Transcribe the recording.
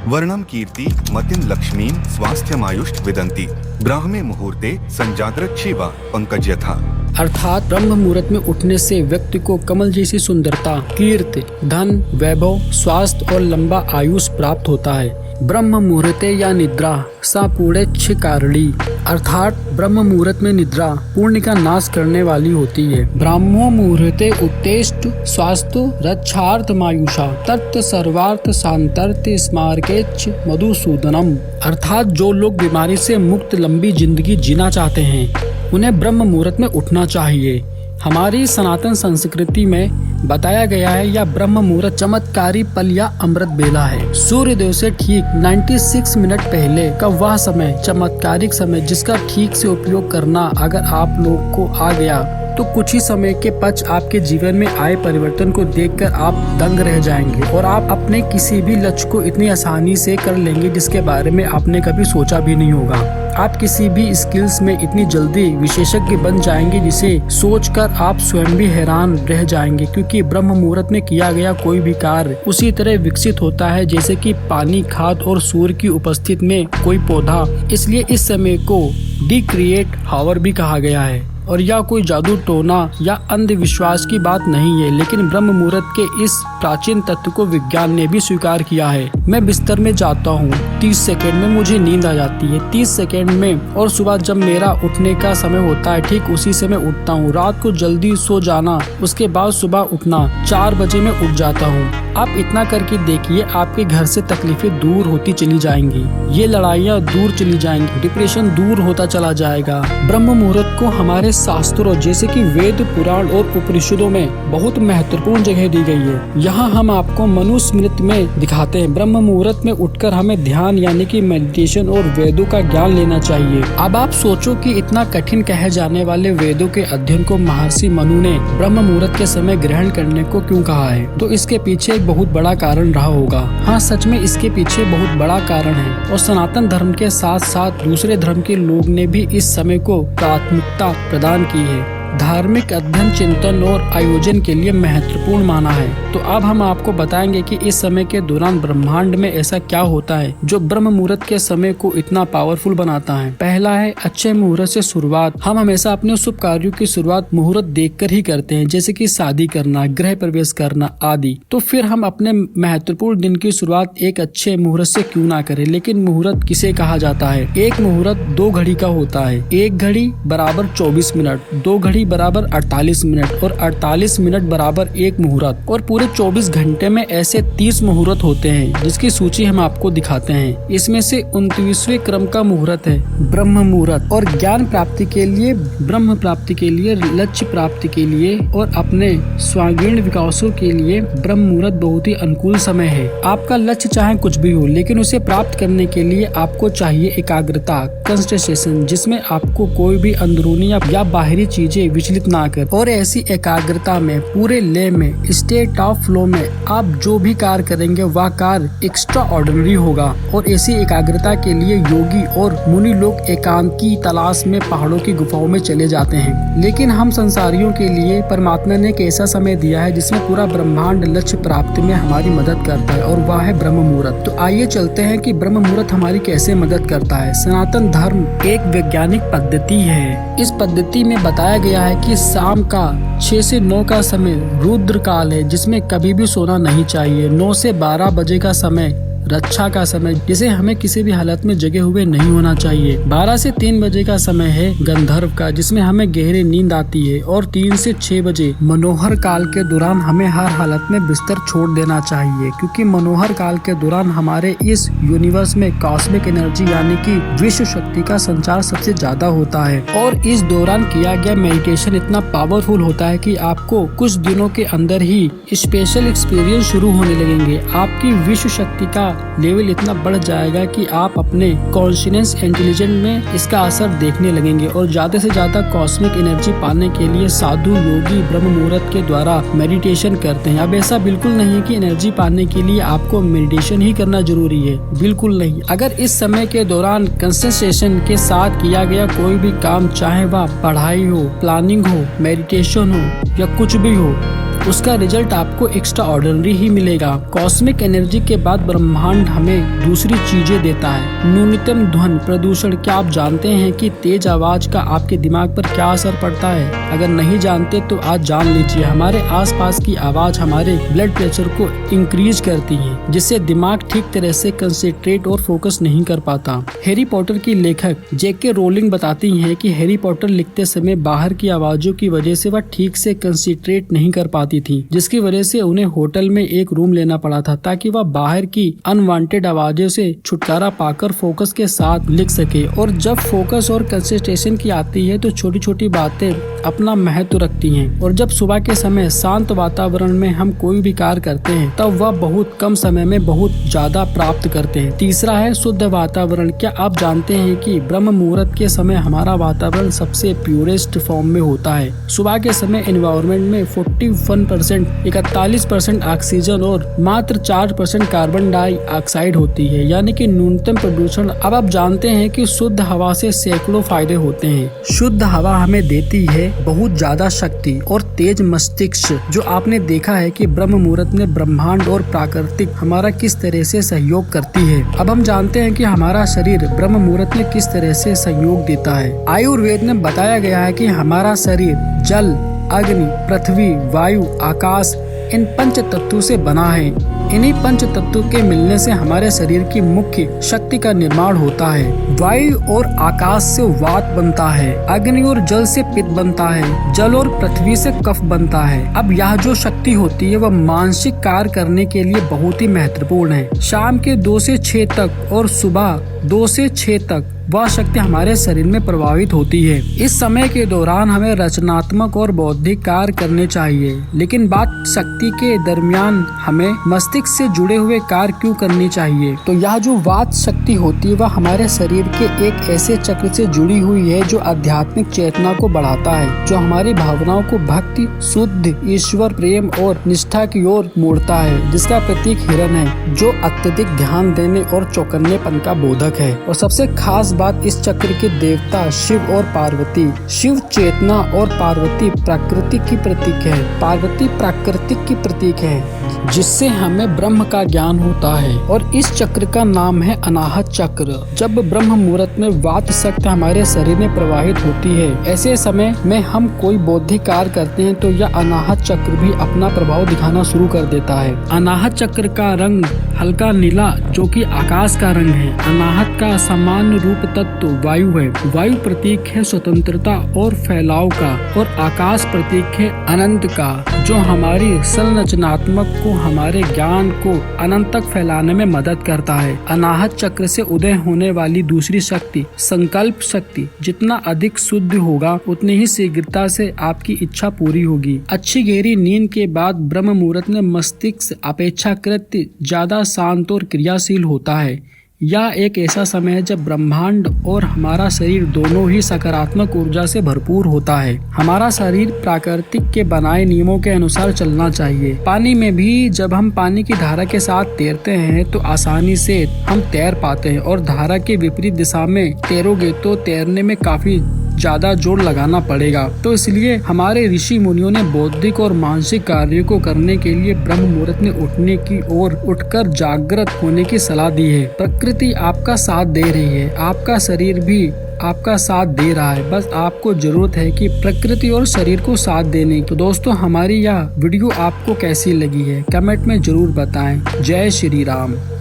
वर्णम कीर्ति मतिन लक्ष्मीं स्वास्थ्यमायुष्ट विदन्ति ब्राह्मे मुहूर्ते संजाग्रत शिवा पंकज यथा। अर्थात ब्रह्म मुहूर्त में उठने से व्यक्ति को कमल जैसी सुंदरता, कीर्ति, धन, वैभव, स्वास्थ्य और लंबा आयुष प्राप्त होता है। ब्रह्म मुहूर्ते या निद्रा सा पुण्यच्छ कारणी, अर्थात ब्रह्म मुहूर्त में निद्रा पुण्य का नाश करने वाली होती है। ब्राह्मो मुहूर्ते उत्तेष्ट स्वास्थ्य रक्षार्थ मायुषा तत् सर्वार्थ शांतर्थ स्मारकेच्छ मधुसूदनम, अर्थात जो लोग बीमारी से मुक्त लंबी जिंदगी जीना चाहते हैं उन्हें ब्रह्म मुहूर्त में उठना चाहिए। हमारी सनातन संस्कृति में बताया गया है यह ब्रह्म मुहूर्त चमत्कारी पल या अमृत बेला है। सूर्योदय से ठीक 96 मिनट पहले का वह समय चमत्कारिक समय जिसका ठीक से उपयोग करना अगर आप लोग को आ गया तो कुछ ही समय के पश्चात आपके जीवन में आए परिवर्तन को देखकर आप दंग रह जाएंगे और आप अपने किसी भी लक्ष्य को इतनी आसानी से कर लेंगे जिसके बारे में आपने कभी सोचा भी नहीं होगा। आप किसी भी स्किल्स में इतनी जल्दी विशेषज्ञ बन जाएंगे जिसे सोचकर आप स्वयं भी हैरान रह जाएंगे, क्योंकि ब्रह्म मुहूर्त में किया गया कोई भी कार्य उसी तरह विकसित होता है जैसे कि पानी, खाद और सूर्य की उपस्थिति में कोई पौधा। इसलिए इस समय को डी क्रिएट हावर भी कहा गया है और यह कोई जादू टोना या अंधविश्वास की बात नहीं है, लेकिन ब्रह्म मुहूर्त के इस प्राचीन तत्व को विज्ञान ने भी स्वीकार किया है। मैं बिस्तर में जाता हूँ, 30 सेकंड में मुझे नींद आ जाती है, 30 सेकंड में, और सुबह जब मेरा उठने का समय होता है ठीक उसी से मैं उठता हूँ। रात को जल्दी सो जाना, उसके बाद सुबह उठना, 4 बजे मैं उठ जाता हूँ। आप इतना करके देखिए, आपके घर से तकलीफें दूर होती चली जाएंगी, ये लड़ाइयाँ दूर चली जाएंगी, डिप्रेशन दूर होता चला जाएगा। ब्रह्म मुहूर्त को हमारे शास्त्रों जैसे कि वेद, पुराण और उपनिषदों में बहुत महत्वपूर्ण जगह दी गई है। यहाँ हम आपको मनुस्मृति में दिखाते हैं। ब्रह्म मुहूर्त में उठकर हमें ध्यान यानी कि मेडिटेशन और वेदों का ज्ञान लेना चाहिए। अब आप सोचो कि इतना कठिन कहे जाने वाले वेदों के अध्ययन को महर्षि मनु ने ब्रह्म मुहूर्त के समय ग्रहण करने को क्यों कहा है? तो इसके पीछे एक बहुत बड़ा कारण रहा होगा। हाँ, सच में इसके पीछे बहुत बड़ा कारण है और सनातन धर्म के साथ साथ दूसरे धर्म के लोग ने भी इस समय को प्राथमिकता प्रदान की है। धार्मिक अध्ययन, चिंतन और आयोजन के लिए महत्वपूर्ण माना है। तो अब हम आपको बताएंगे कि इस समय के दौरान ब्रह्मांड में ऐसा क्या होता है जो ब्रह्म मुहूर्त के समय को इतना पावरफुल बनाता है। पहला है अच्छे मुहूर्त से शुरुआत। हम हमेशा अपने शुभ कार्यों की शुरुआत मुहूर्त देखकर ही करते हैं, जैसे कि शादी करना, गृह प्रवेश करना आदि। तो फिर हम अपने महत्वपूर्ण दिन की शुरुआत एक अच्छे मुहूर्त से क्यों ना करें। लेकिन मुहूर्त किसे कहा जाता है? एक मुहूर्त 2 घड़ी का होता है। 1 घड़ी बराबर 24 मिनट, 2 घड़ी बराबर 48 मिनट और 48 मिनट बराबर 1 मुहूर्त, और पूरे 24 घंटे में ऐसे 30 मुहूर्त होते हैं जिसकी सूची हम आपको दिखाते हैं। इसमें से 29वें क्रम का मुहूर्त है ब्रह्म मुहूर्त। और ज्ञान प्राप्ति के लिए, ब्रह्म प्राप्ति के लिए, लक्ष्य प्राप्ति के लिए और अपने स्वांगीण विकासों के लिए ब्रह्म मुहूर्त बहुत ही अनुकूल समय है। आपका लक्ष्य चाहे कुछ भी हो, लेकिन उसे प्राप्त करने के लिए आपको चाहिए एकाग्रता, कंसंट्रेशन, जिसमें आपको कोई भी अंदरूनी या बाहरी चीजें विचलित ना कर। और ऐसी एकाग्रता में, पूरे लय में, स्टेट ऑफ फ्लो में आप जो भी कार्य करेंगे वह कार्य एक्स्ट्रा ऑर्डिनरी होगा। और ऐसी एकाग्रता के लिए योगी और मुनि लोग एकांत की तलाश में पहाड़ों की गुफाओं में चले जाते हैं। लेकिन हम संसारियों के लिए परमात्मा ने एक ऐसा समय दिया है जिसमें पूरा ब्रह्मांड लक्ष्य प्राप्ति में हमारी मदद करता है, और वह है ब्रह्म मुहूर्त। तो आइए चलते हैं कि ब्रह्म मुहूर्त हमारी कैसे मदद करता है। सनातन धर्म एक वैज्ञानिक पद्धति है। इस पद्धति में बताया गया है कि शाम का 6 से 9 का समय रुद्र काल है, जिसमें कभी भी सोना नहीं चाहिए। 9 से 12 बजे का समय रक्षा का समय, जिसे हमें किसी भी हालत में जगे हुए नहीं होना चाहिए। 12 से 3 बजे का समय है गंधर्व का, जिसमें हमें गहरी नींद आती है। और 3 से 6 बजे मनोहर काल के दौरान हमें हर हालत में बिस्तर छोड़ देना चाहिए, क्योंकि मनोहर काल के दौरान हमारे इस यूनिवर्स में कॉस्मिक एनर्जी यानी कि विश्व शक्ति का संचार सबसे ज्यादा होता है। और इस दौरान किया गया मेडिटेशन इतना पावरफुल होता है कि आपको कुछ दिनों के अंदर ही स्पेशल एक्सपीरियंस शुरू होने लगेंगे। आपकी विश्व शक्ति का लेवल इतना बढ़ जाएगा कि आप अपने कॉन्शियस इंटेलिजेंस में इसका असर देखने लगेंगे और ज्यादा से ज्यादा कॉस्मिक एनर्जी पाने के लिए साधु योगी ब्रह्म मुहूर्त के द्वारा मेडिटेशन करते हैं। अब ऐसा बिल्कुल नहीं है कि एनर्जी पाने के लिए आपको मेडिटेशन ही करना जरूरी है, बिल्कुल नहीं। अगर इस समय के दौरान कंसंट्रेशन के साथ किया गया कोई भी काम, चाहे वह पढ़ाई हो, प्लानिंग हो, मेडिटेशन हो या कुछ भी हो, उसका रिजल्ट आपको एक्स्ट्रा ऑर्डिनरी ही मिलेगा। कॉस्मिक एनर्जी के बाद ब्रह्मांड हमें दूसरी चीजें देता है। न्यूनतम ध्वनि प्रदूषण। क्या आप जानते हैं कि तेज आवाज का आपके दिमाग पर क्या असर पड़ता है? अगर नहीं जानते तो आज जान लीजिए। हमारे आसपास की आवाज हमारे ब्लड प्रेशर को इंक्रीज करती है, जिससे दिमाग ठीक तरह से कंसंट्रेट और फोकस नहीं कर पाता। हैरी पॉटर की लेखक जेके रोलिंग बताती हैं कि हैरी पॉटर लिखते समय बाहर की आवाजों की वजह से वह ठीक से कंसंट्रेट नहीं कर पाती थी, जिसकी वजह से उन्हें होटल में एक रूम लेना पड़ा था ताकि वह बाहर की अनवांटेड आवाजों से छुटकारा पाकर फोकस के साथ लिख सके। और जब फोकस और कंसंट्रेशन की आती है तो छोटी छोटी बातें अपना महत्व रखती हैं। और जब सुबह के समय शांत वातावरण में हम कोई भी कार्य करते हैं तब वह बहुत कम समय में बहुत ज्यादा प्राप्त करते हैं। तीसरा है शुद्ध वातावरण। क्या आप जानते हैं कि ब्रह्म मुहूर्त के समय हमारा वातावरण सबसे प्योरेस्ट फॉर्म में होता है? सुबह के समय एनवायरनमेंट में 41%, 41% ऑक्सीजन और मात्र 4% कार्बन डाइऑक्साइड होती है, यानी कि न्यूनतम प्रदूषण। अब आप जानते हैं कि शुद्ध हवा से सैकड़ों फायदे होते हैं। शुद्ध हवा हमें देती है बहुत ज्यादा शक्ति और तेज मस्तिष्क। जो आपने देखा है कि ब्रह्म मुहूर्त में ब्रह्मांड और प्राकृतिक हमारा किस तरह से सहयोग करती है। अब हम जानते हैं कि हमारा शरीर ब्रह्म मुहूर्त में किस तरह से सहयोग देता है। आयुर्वेद में बताया गया है कि हमारा शरीर जल, अग्नि, पृथ्वी, वायु, आकाश इन पंच तत्वों से बना है। इन्हीं पंच तत्वों के मिलने से हमारे शरीर की मुख्य शक्ति का निर्माण होता है। वायु और आकाश से वात बनता है, अग्नि और जल से पित्त बनता है, जल और पृथ्वी से कफ बनता है। अब यह जो शक्ति होती है वह मानसिक कार्य करने के लिए बहुत ही महत्वपूर्ण है। शाम के 2 से 6 तक और सुबह 2 से 6 तक वह शक्ति हमारे शरीर में प्रभावित होती है। इस समय के दौरान हमें रचनात्मक और बौद्धिक कार्य करने चाहिए, लेकिन बात शक्ति के दरमियान हमें मस्तिष्क से जुड़े हुए कार्य क्यों करनी चाहिए? तो यह जो वात शक्ति होती है वह हमारे शरीर के एक ऐसे चक्र से जुड़ी हुई है जो आध्यात्मिक चेतना को बढ़ाता है, जो हमारी भावनाओं को भक्ति, शुद्ध ईश्वर प्रेम और निष्ठा की ओर मोड़ता है, जिसका प्रतीक हिरण है, जो अत्यधिक ध्यान देने और चौकन्नेपन का बोधक है। और सबसे खास बात, इस चक्र के देवता शिव और पार्वती। शिव चेतना और पार्वती प्रकृति की प्रतीक है। पार्वती प्राकृतिक की प्रतीक है, जिससे हमें ब्रह्म का ज्ञान होता है। और इस चक्र का नाम है अनाहत चक्र। जब ब्रह्म मुहूर्त में वात शक्ति हमारे शरीर में प्रवाहित होती है, ऐसे समय में हम कोई बौद्धिक कार्य करते हैं तो यह अनाहत चक्र भी अपना प्रभाव दिखाना शुरू कर देता है। अनाहत चक्र का रंग हल्का नीला, जो कि आकाश का रंग है। अनाहत का सामान्य रूप तत्व वायु है। वायु प्रतीक है स्वतंत्रता और फैलाव का, और आकाश प्रतीक है अनंत का, जो हमारी संरचनात्मक को, हमारे ज्ञान को अनंत तक फैलाने में मदद करता है। अनाहत चक्र से उदय होने वाली दूसरी शक्ति संकल्प शक्ति। जितना अधिक शुद्ध होगा उतनी ही शीघ्रता से आपकी इच्छा पूरी होगी। अच्छी गहरी नींद के बाद ब्रह्म मुहूर्त में मस्तिष्क अपेक्षाकृत ज्यादा शांत और क्रियाशील होता है। यह एक ऐसा समय है जब ब्रह्मांड और हमारा शरीर दोनों ही सकारात्मक ऊर्जा से भरपूर होता है। हमारा शरीर प्राकृतिक के बनाए नियमों के अनुसार चलना चाहिए। पानी में भी जब हम पानी की धारा के साथ तैरते हैं तो आसानी से हम तैर पाते हैं, और धारा के विपरीत दिशा में तैरोगे तो तैरने में काफी ज्यादा जोर लगाना पड़ेगा। तो इसलिए हमारे ऋषि मुनियों ने बौद्धिक और मानसिक कार्यों को करने के लिए ब्रह्म मुहूर्त में उठने की और उठकर जागृत होने की सलाह दी है। प्रकृति आपका साथ दे रही है, आपका शरीर भी आपका साथ दे रहा है। बस आपको जरूरत है कि प्रकृति और शरीर को साथ देने। तो दोस्तों, हमारी यह वीडियो आपको कैसी लगी है कमेंट में जरूर बताएं। जय श्री राम।